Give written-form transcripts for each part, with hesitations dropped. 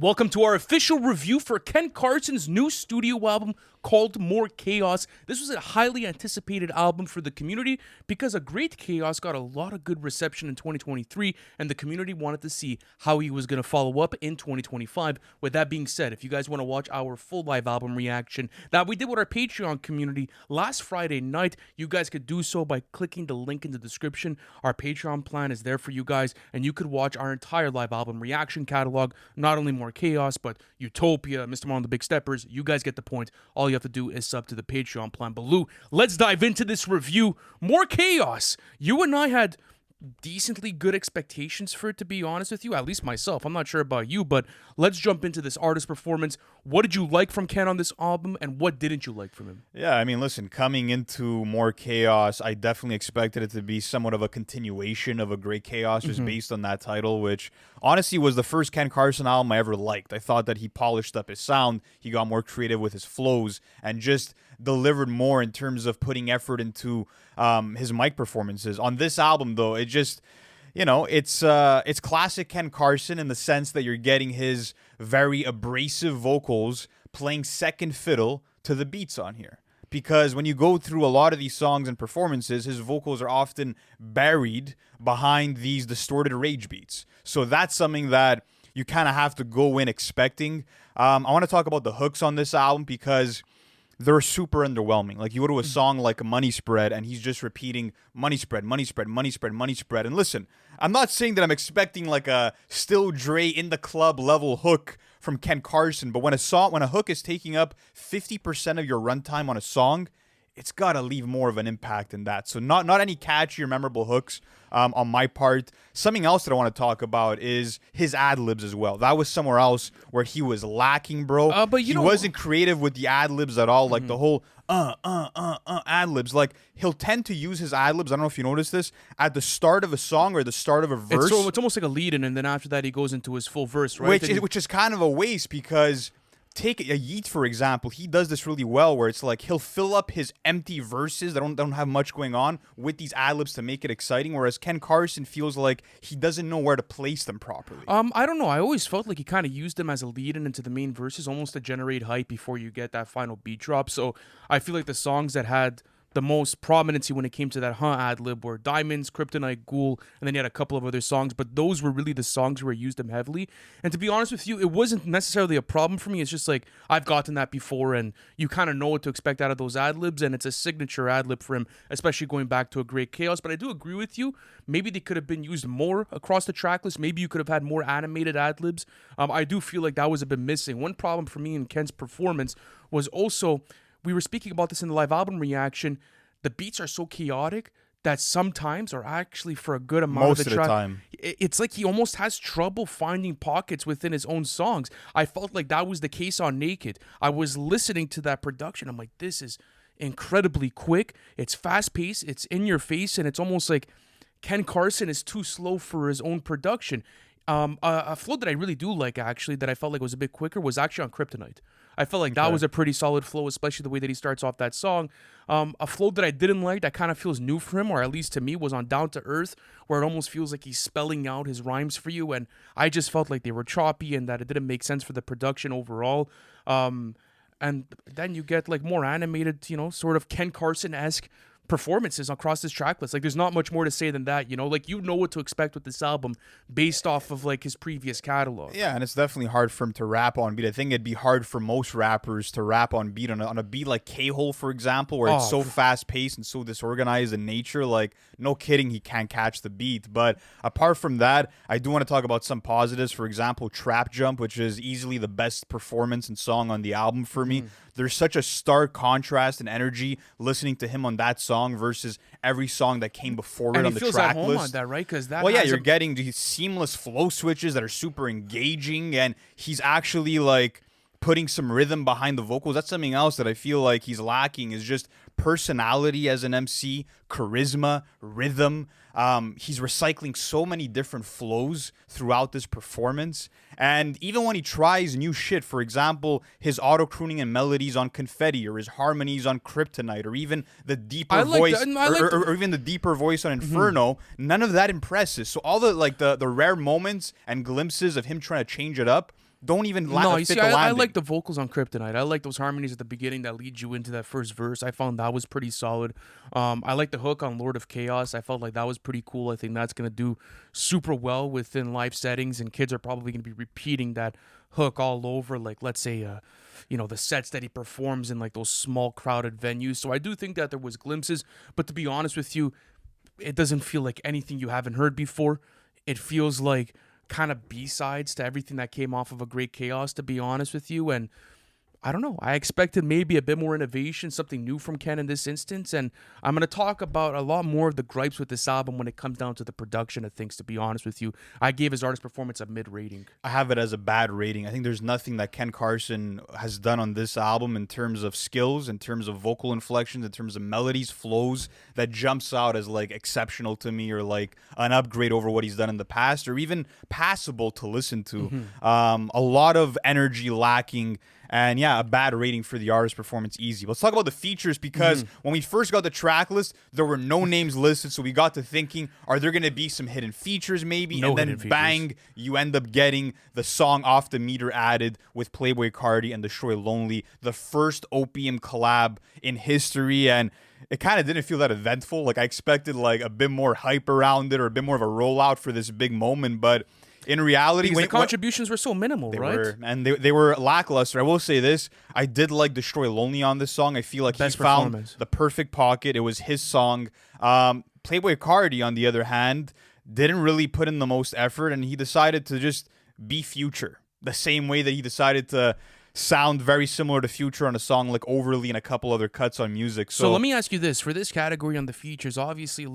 Welcome to our official review for Ken Carson's new studio album called More Chaos. This was a highly anticipated album for the community because A Great Chaos got a lot of good reception in 2023 and the community wanted to see how he was going to follow up in 2025. With that being said, if you guys want to watch our full live album reaction that we did with our Patreon community last Friday night, you guys could do so by clicking the link in the description. Our Patreon plan is there for you guys and you could watch our entire live album reaction catalog, not only More Chaos, but Utopia, Mr. Mar and the Big Steppers. You guys get the point. All you have to do is sub to the Patreon plan. But Lou, let's dive into this review. More Chaos. You and I had decently good expectations for it, to be honest with you, at least myself. I'm not sure about you, but let's jump into this artist performance. What did you like from Ken on this album, and what didn't you like from him? Yeah, I mean, listen, coming into More Chaos, I definitely expected it to be somewhat of a continuation of A Great Chaos, just based on that title, which honestly was the first Ken Carson album I ever liked. I thought that he polished up his sound, he got more creative with his flows, and just delivered more in terms of putting effort into his mic performances. On this album, though, it just, you know, it's classic Ken Carson in the sense that you're getting his very abrasive vocals playing second fiddle to the beats on here. Because when you go through a lot of these songs and performances, his vocals are often buried behind these distorted rage beats. So that's something that you kind of have to go in expecting. I want to talk about the hooks on this album because they're super underwhelming. Like, you go to a song like Money Spread, and he's just repeating money spread, money spread, money spread, money spread. And listen, I'm not saying that I'm expecting like a Still Dre in the club level hook from Ken Carson, but when a hook is taking up 50% of your runtime on a song, it's got to leave more of an impact than that. So not any catchy or memorable hooks on my part. Something else that I want to talk about is his ad-libs as well. That was somewhere else where he was lacking, bro. But he wasn't creative with the ad-libs at all. Like the whole ad-libs. Like, he'll tend to use his ad-libs, I don't know if you noticed this, at the start of a song or the start of a verse. It's almost like a lead-in, and then after that he goes into his full verse, right? Which is kind of a waste because... Take a Yeet, for example. He does this really well where it's like he'll fill up his empty verses that don't have much going on with these ad-libs to make it exciting, whereas Ken Carson feels like he doesn't know where to place them properly. I don't know. I always felt like he kind of used them as a lead-in into the main verses, almost to generate hype before you get that final beat drop. So I feel like the songs that had the most prominency when it came to that ad-lib were Diamonds, Kryptonite, Ghoul, and then you had a couple of other songs, but those were really the songs where he used them heavily. And to be honest with you, it wasn't necessarily a problem for me. It's just like, I've gotten that before, and you kind of know what to expect out of those ad-libs, and it's a signature ad-lib for him, especially going back to A Great Chaos. But I do agree with you. Maybe they could have been used more across the track list. Maybe you could have had more animated ad-libs. I do feel like that was a bit missing. One problem for me in Ken's performance was also... We were speaking about this in the live album reaction. The beats are so chaotic that sometimes, or actually for a good amount of the track, it's like he almost has trouble finding pockets within his own songs. I felt like that was the case on Naked. I was listening to that production. I'm like, this is incredibly quick. It's fast-paced. It's in your face, and it's almost like Ken Carson is too slow for his own production. A flow that I really do like, actually, that I felt like was a bit quicker, was actually on Kryptonite. I felt like that was a pretty solid flow, especially the way that he starts off that song. A flow that I didn't like, that kind of feels new for him, or at least to me, was on Down to Earth, where it almost feels like he's spelling out his rhymes for you, and I just felt like they were choppy and that it didn't make sense for the production overall. And then you get like more animated, sort of Ken Carson-esque performances across this track list. Like, there's not much more to say than that, like, you know what to expect with this album based off of like his previous catalog. Yeah, and it's definitely hard for him to rap on beat. I think it'd be hard for most rappers to rap on beat on a beat like K-Hole, for example, where it's so fast-paced and so disorganized in nature. Like, no kidding, he can't catch the beat. But apart from that, I do want to talk about some positives. For example, Trap Jump, which is easily the best performance and song on the album for me. There's such a stark contrast and energy listening to him on that song versus every song that came before it on the track list. And he feels at home on that, right? Because that. Well, yeah, you're getting these seamless flow switches that are super engaging, and he's actually like putting some rhythm behind the vocals. That's something else that I feel like he's lacking, is just personality as an MC, charisma, rhythm. He's recycling so many different flows throughout this performance. And even when he tries new shit, for example, his auto-crooning and melodies on Confetti, or his harmonies on Kryptonite, or even the deeper voice, or even the deeper voice on Inferno, none of that impresses. So all the rare moments and glimpses of him trying to change it up, don't even No, you fit see, the I landing. like the vocals on Kryptonite. I like those harmonies at the beginning that lead you into that first verse. I found that was pretty solid. I like the hook on Lord of Chaos. I felt like that was pretty cool. I think that's gonna do super well within live settings, and kids are probably gonna be repeating that hook all over. Like, let's say, the sets that he performs in like those small crowded venues. So I do think that there was glimpses, but to be honest with you, it doesn't feel like anything you haven't heard before. It feels like kind of B-sides to everything that came off of A Great Chaos, to be honest with you. And I don't know. I expected maybe a bit more innovation, something new from Ken in this instance. And I'm going to talk about a lot more of the gripes with this album when it comes down to the production of things, to be honest with you. I gave his artist performance a mid rating. I have it as a bad rating. I think there's nothing that Ken Carson has done on this album in terms of skills, in terms of vocal inflections, in terms of melodies, flows that jumps out as like exceptional to me, or like an upgrade over what he's done in the past, or even passable to listen to. A lot of energy lacking. And yeah, a bad rating for the artist performance, easy. Let's talk about the features, because when we first got the track list, there were no names listed. So we got to thinking, are there going to be some hidden features maybe? No and then hidden features. bang, you end up getting the song Off the Meter added with Playboi Carti and Destroy Lonely, the first Opium collab in history. And it kind of didn't feel that eventful. Like, I expected like a bit more hype around it, or a bit more of a rollout for this big moment. But in reality, Because the contributions were so minimal, right? They were lackluster. I will say this: I did like Destroy Lonely on this song. I feel like Best he found performance. the perfect pocket. It was his song. Playboi Carti, on the other hand, didn't really put in the most effort, and he decided to just be Future, the same way that he decided to sound very similar to Future on a song like Overly and a couple other cuts on music. So let me ask you this: for this category on the features, obviously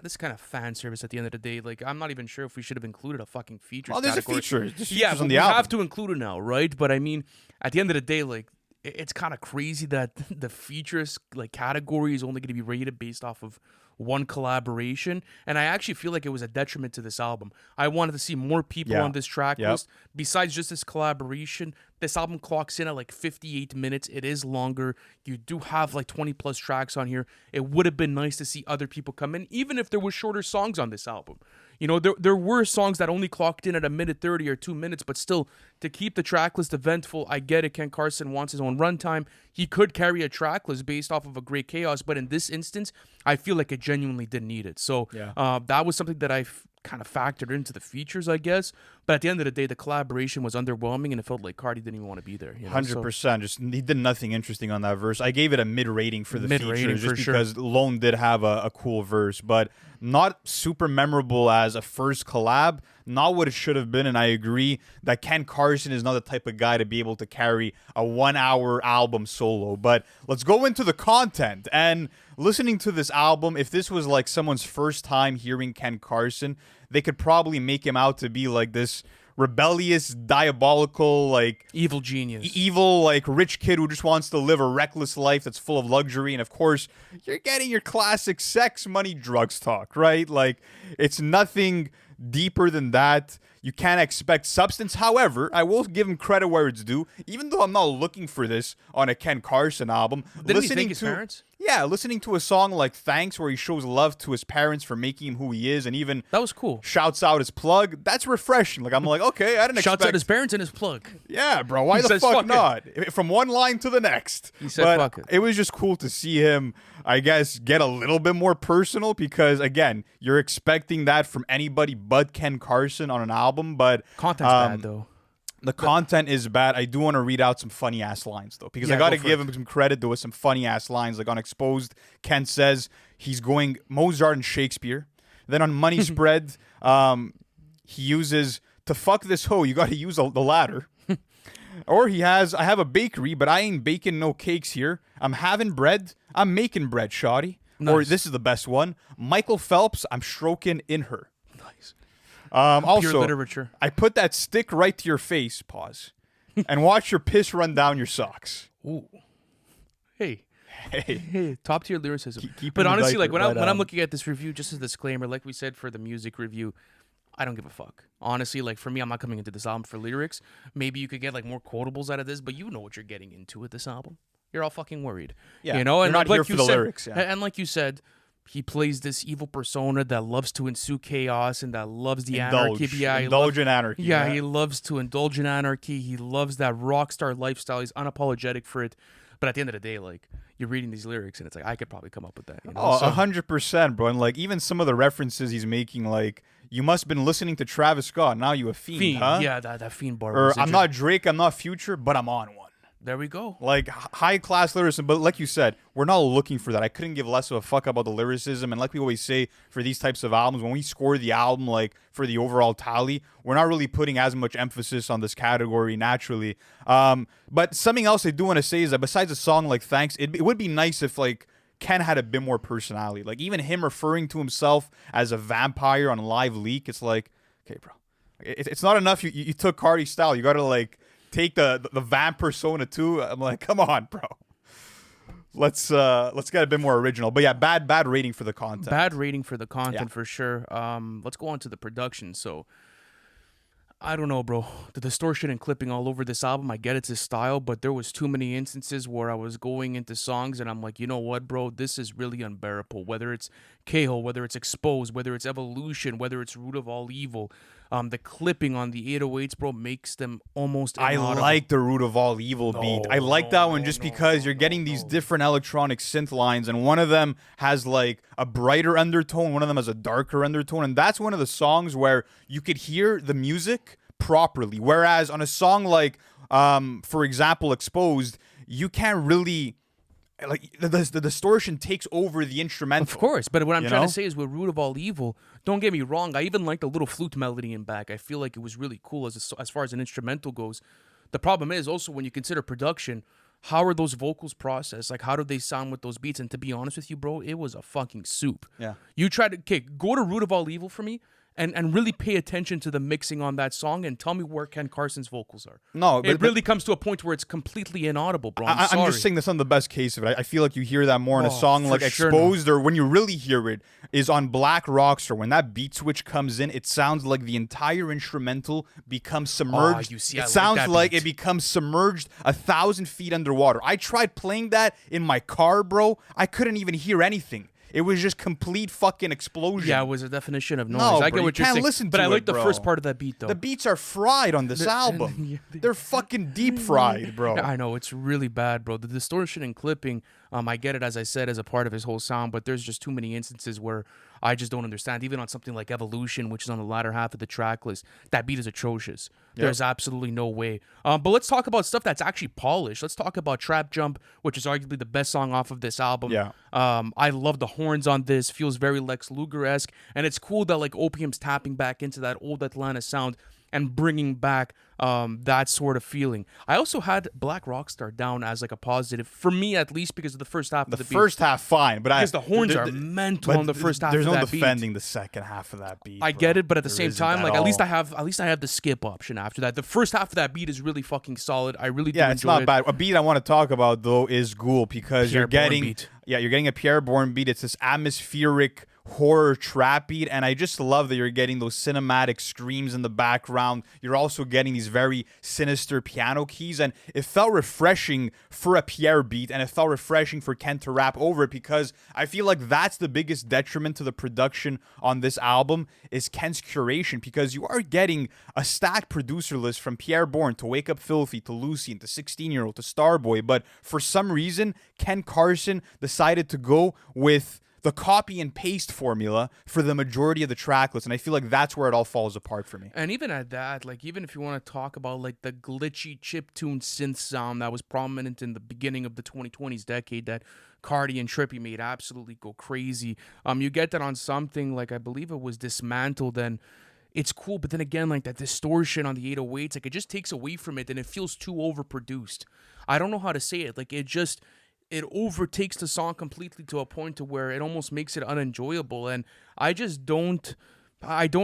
this kind of fan service at the end of the day. Like, I'm not even sure if we should have included a fucking features. Oh, there's category. a feature. There's Yeah, features but on we the album. have to include it now, right? But I mean, at the end of the day, like, it's kind of crazy that the features like category is only going to be rated based off of one collaboration, and I actually feel like it was a detriment to this album. I wanted to see more people on this track list besides just this collaboration. This album clocks in at like 58 minutes. It is longer. You do have like 20 plus tracks on here. It would have been nice to see other people come in, even if there were shorter songs on this album. You know, there were songs that only clocked in at a minute 30 or 2 minutes, but still, to keep the track list eventful, I get it. Ken Carson wants his own runtime. He could carry a track list based off of A Great Chaos, but in this instance, I feel like it genuinely didn't need it. So that was something that I kind of factored into the features, I guess. But at the end of the day, the collaboration was underwhelming, and it felt like Carti didn't even want to be there. 100%. Just he did nothing interesting on that verse. I gave it a mid rating for the Mid-rating, features, just for because Lone did have a cool verse, but not super memorable as a first collab. Not what it should have been. And I agree that Ken Carson is not the type of guy to be able to carry a 1 hour album solo. But let's go into the content. And listening to this album, if this was like someone's first time hearing Ken Carson, they could probably make him out to be like this rebellious, diabolical, like evil genius, evil, like rich kid who just wants to live a reckless life that's full of luxury. And of course, you're getting your classic sex, money, drugs talk, right? Like, it's nothing deeper than that. You can't expect substance. However, I will give him credit where it's due. Even though I'm not looking for this on a Ken Carson album, Didn't he thank his parents? Yeah, listening to a song like Thanks, where he shows love to his parents for making him who he is, and even that was cool. Shouts out his plug. That's refreshing. Like, I'm like, okay, I didn't expect. Shouts out his parents and his plug. Yeah, bro. Why the fuck not? From one line to the next. He said, fuck it. It was just cool to see him, I guess, get a little bit more personal, because, again, you're expecting that from anybody but Ken Carson on an album, but content's bad, though. The content is bad. I do want to read out some funny ass lines, though, because I got to give him some credit. There was some funny ass lines. Like on Exposed, Ken says he's going Mozart and Shakespeare. Then on Money Spread, he uses, to fuck this hoe, you got to use the ladder. Or he has, I have a bakery, but I ain't baking no cakes here. I'm having bread. I'm making bread, shawty. Nice. Or this is the best one. Michael Phelps, I'm stroking in her. Nice. Also, pure literature. I put that stick right to your face, pause, and watch your piss run down your socks. Ooh. Hey, top tier lyricism. Keep but honestly, like when I'm looking at this review, just as a disclaimer, like we said for the music review, I don't give a fuck. Honestly, like for me, I'm not coming into this album for lyrics. Maybe you could get like more quotables out of this, but you know what you're getting into with this album. You're all fucking worried. Yeah, you know, and like not here you for the said, lyrics. Yeah. And like you said, he plays this evil persona that loves to ensue chaos and that loves the Indulge. anarchy. Yeah, Indulge in anarchy. yeah, he loves to indulge in anarchy. He loves that rock star lifestyle. He's unapologetic for it. But at the end of the day, like, you're reading these lyrics and it's like, I could probably come up with that. You know? Oh, So- 100%, bro. And like even some of the references he's making, like you must have been listening to Travis Scott. Now you a fiend, Fiend. huh? Yeah, that Fiend bar. Or was I'm not Drake, I'm not Future, but I'm on one. There we go. Like high class lyricism, but like you said, we're not looking for that. I couldn't give less of a fuck about the lyricism, and like we always say for these types of albums, when we score the album, like for the overall tally, we're not really putting as much emphasis on this category naturally. But something else I do want to say is that besides a song like Thanks, it would be nice if like Ken had a bit more personality. Like even him referring to himself as a vampire on Live Leak, it's like, okay, bro, it's not enough. You took Carti style. You got to like take the vamp persona too. I'm like, come on, bro. Let's get a bit more original. But yeah, bad rating for the content. Bad rating for the content Yeah. for sure. Let's go on to the production. So I don't know, bro. The distortion and clipping all over this album, I get it's his style, but there was too many instances where I was going into songs and I'm like, you know what, bro? This is really unbearable. Whether it's K-Hole, whether it's Exposed, whether it's Evolution, whether it's Root of All Evil, the clipping on the 808s, bro, makes them almost I inaudible. like the Root of All Evil beat. I like that one just because you're getting these no. different electronic synth lines, and one of them has like a brighter undertone, one of them has a darker undertone, and that's one of the songs where you could hear the music properly. Whereas on a song like, for example, Exposed, you can't really like the distortion takes over the instrumental. Of course, but what I'm You trying know? to say is with Root of All Evil, don't get me wrong, I even like the little flute melody in back. I feel like it was really cool as far as an instrumental goes. The problem is also when you consider production, how are those vocals processed? Like, how do they sound with those beats? And to be honest with you, bro, it was a fucking soup. Yeah. You try to, okay, go to Root of All Evil for me and really pay attention to the mixing on that song and tell me where Ken Carson's vocals are. No, It really comes to a point where it's completely inaudible, bro. I'm I'm sorry. just saying that's not the best case of it. I feel like you hear that more in a Oh, song for like sure Exposed, or when you really hear it is on Black Rockstar. When that beat switch comes in, it sounds like the entire instrumental becomes submerged. you see, I it like sounds that like beat. it becomes submerged 1,000 feet underwater. I tried playing that in my car, bro. I couldn't even hear anything. It was just complete fucking explosion. Yeah, it was a definition of noise. No, I bro, get what you you're can't saying. listen but to I it, like the bro. first part of that beat, though. The beats are fried on this album. Yeah, They're fucking deep fried, bro. I know, it's really bad, bro. The distortion and clipping, I get it, as I said, as a part of his whole sound, but there's just too many instances where I just don't understand. Even on something like Evolution, which is on the latter half of the track list, that beat is atrocious. There's absolutely no way. But let's talk about stuff that's actually polished. Let's talk about Trap Jump, which is arguably the best song off of this album. Yeah. I love the horns on this. Feels very Lex Luger-esque. And it's cool that like Opium's tapping back into that old Atlanta sound and bringing back that sort of feeling. I also had Black Rockstar down as like a positive, for me at least, because of the first half of the beat. First half, fine, but Because the horns are mental on the first half There's of no that beat. defending the second half of that beat. I bro. get it, but at the There same isn't time, like all. at least I have the skip option after that. The first half of that beat is really fucking solid. I really do Yeah, it's enjoy not it. bad. A beat I want to talk about though is Ghoul, because Pierre you're Bourne getting beat. you're getting a Pierre Bourne beat. It's this atmospheric horror trap beat, and I just love that you're getting those cinematic screams in the background. You're also getting these very sinister piano keys, and it felt refreshing for a Pierre beat, and it felt refreshing for Ken to rap over it, because I feel like that's the biggest detriment to the production on this album is Ken's curation, because you are getting a stacked producer list from Pierre Bourne to Wake Up Filthy to Lucien to 16-Year-Old to Starboy, but for some reason Ken Carson decided to go with the copy and paste formula for the majority of the track list, and I feel like that's where it all falls apart for me. And even at that, like even if you want to talk about like the glitchy chiptune synth sound that was prominent in the beginning of the 2020s decade that Carti and Trippy made absolutely go crazy. You get that on something like I believe it was Dismantled, and it's cool, but then again, like that distortion on the 808s, like it just takes away from it and it feels too overproduced. I don't know how to say it. Like it overtakes the song completely to a point to where it almost makes it unenjoyable, and I don't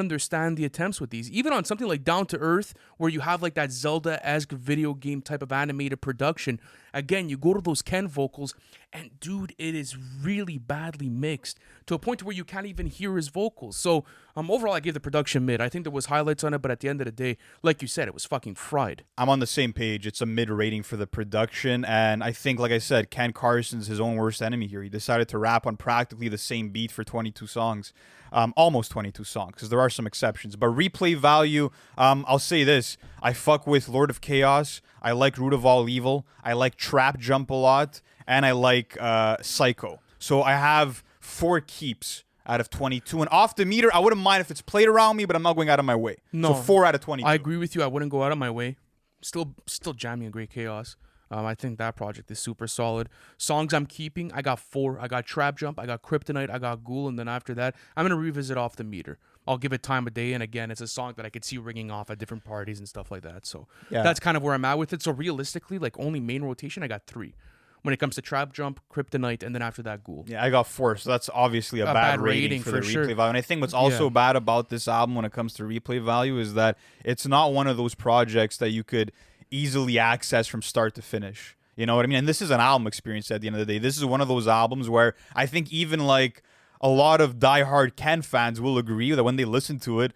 understand the attempts with these. Even on something like Down to Earth, where you have like that Zelda-esque video game type of animated production, again, you go to those Ken vocals, and dude, it is really badly mixed to a point where you can't even hear his vocals. So overall, I gave the production mid. I think there was highlights on it, but at the end of the day, like you said, it was fucking fried. I'm on the same page. It's a mid rating for the production. And I think, like I said, Ken Carson's his own worst enemy here. He decided to rap on practically the same beat for 22 songs. Almost 22 songs, because there are some exceptions. But replay value, I'll say this. I fuck with Lord of Chaos. I like Root of All Evil. I like Trap Jump a lot. And I like Psycho. So I have 4 keeps out of 22. And off the meter, I wouldn't mind if it's played around me, but I'm not going out of my way. No, so 4 out of 22. I agree with you. I wouldn't go out of my way. Still jamming a great chaos. I think that project is super solid. Songs I'm keeping, I got 4. I got Trap Jump, I got Kryptonite, I got Ghoul, and then after that, I'm going to revisit Off the Meter. I'll give it time of day, and again, it's a song that I could see ringing off at different parties and stuff like that. So that's kind of where I'm at with it. So realistically, like only main rotation, I got 3. When it comes to Trap Jump, Kryptonite, and then after that, Ghoul. Yeah, I got 4, so that's obviously a bad rating for the replay value. And I think what's also bad about this album when it comes to replay value is that it's not one of those projects that you could easily access from start to finish. You know what I mean? And this is an album experience at the end of the day. This is one of those albums where I think even like a lot of diehard Ken fans will agree that when they listen to it,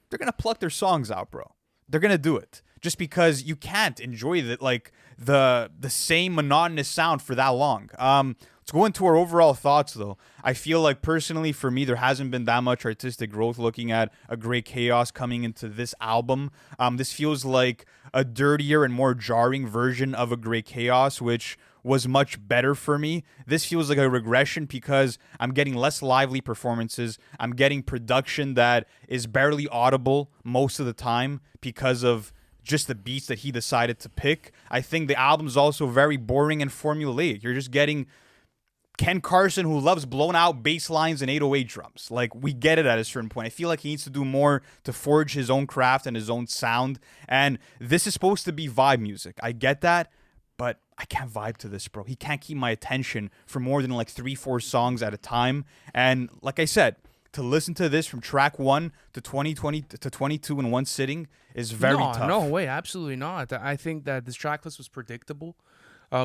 they're going to pluck their songs out, bro. They're going to do it. Just because you can't enjoy the same monotonous sound for that long. Let's go into our overall thoughts, though. I feel like, personally, for me, there hasn't been that much artistic growth looking at A Great Chaos coming into this album. This feels like a dirtier and more jarring version of A Great Chaos, which was much better for me. This feels like a regression because I'm getting less lively performances. I'm getting production that is barely audible most of the time because of just the beats that he decided to pick. I think the album's also very boring and formulaic. You're just getting Ken Carson, who loves blown out bass lines and 808 drums. Like, we get it at a certain point. I feel like he needs to do more to forge his own craft and his own sound. And this is supposed to be vibe music. I get that, but I can't vibe to this, bro. He can't keep my attention for more than like 3-4 songs at a time. And like I said, to listen to this from track 1 to 2020 to 22 in one sitting is very tough. No way, absolutely not. I think that this track list was predictable.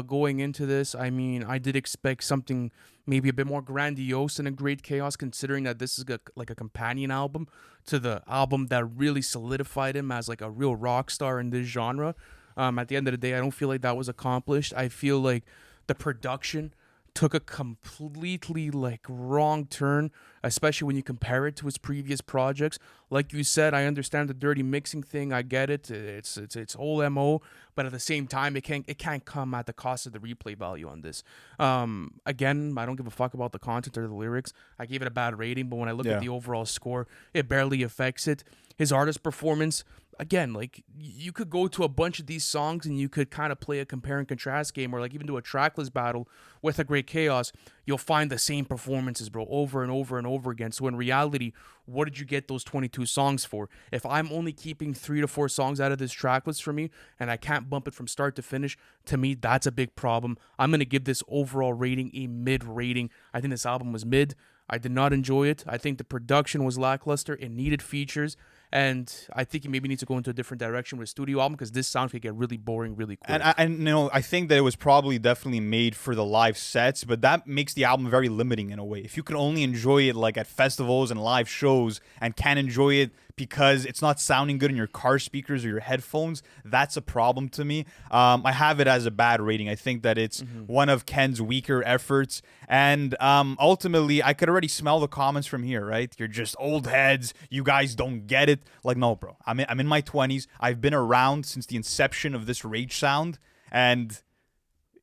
Going into this, I mean, I did expect something maybe a bit more grandiose than A Great Chaos, considering that this is like a companion album to the album that really solidified him as like a real rock star in this genre. At the end of the day, I don't feel like that was accomplished. I feel like the production took a completely like wrong turn, especially when you compare it to his previous projects. Like you said, I understand the dirty mixing thing. I get it. It's whole MO, but at the same time, it can't come at the cost of the replay value on this. Again, I don't give a fuck about the content or the lyrics. I gave it a bad rating, but when I look at the overall score, it barely affects it. His artist performance, again, like you could go to a bunch of these songs and you could kind of play a compare and contrast game, or like even do a tracklist battle with A Great Chaos. You'll find the same performances, bro, over and over and over again. So in reality, what did you get those 22 songs for? If I'm only keeping 3 to 4 songs out of this tracklist for me and I can't bump it from start to finish, to me, that's a big problem. I'm going to give this overall rating a mid rating. I think this album was mid. I did not enjoy it. I think the production was lackluster. It needed features. And I think he maybe needs to go into a different direction with a studio album, because this sound could get really boring really quick. And you know, I think that it was probably definitely made for the live sets, but that makes the album very limiting in a way. If you can only enjoy it like at festivals and live shows and can't enjoy it because it's not sounding good in your car speakers or your headphones, that's a problem to me. I have it as a bad rating. I think that it's one of Ken's weaker efforts. And ultimately, I could already smell the comments from here, right? You're just old heads. You guys don't get it. Like, no, bro. I'm in my 20s. I've been around since the inception of this rage sound. And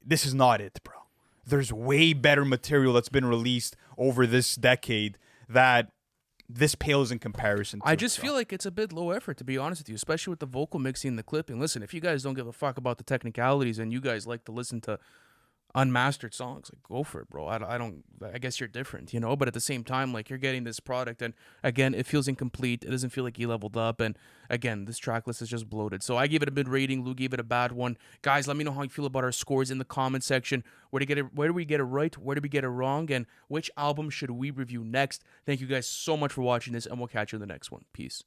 this is not it, bro. There's way better material that's been released over this decade that this pales in comparison to. I just feel like it's a bit low effort, to be honest with you, especially with the vocal mixing and the clipping. Listen, if you guys don't give a fuck about the technicalities and you guys like to listen to unmastered songs, like, go for it, bro. I guess you're different, you know, but at the same time, like, you're getting this product, and again, it feels incomplete. It doesn't feel like he leveled up, and again, this track list is just bloated. So I gave it a mid rating. Lou gave it a bad one. Guys, let me know how you feel about our scores in the comment section. Where do we get it right? Where did we get it wrong? And which album should we review next? Thank you guys so much for watching this, and we'll catch you in the next one. Peace.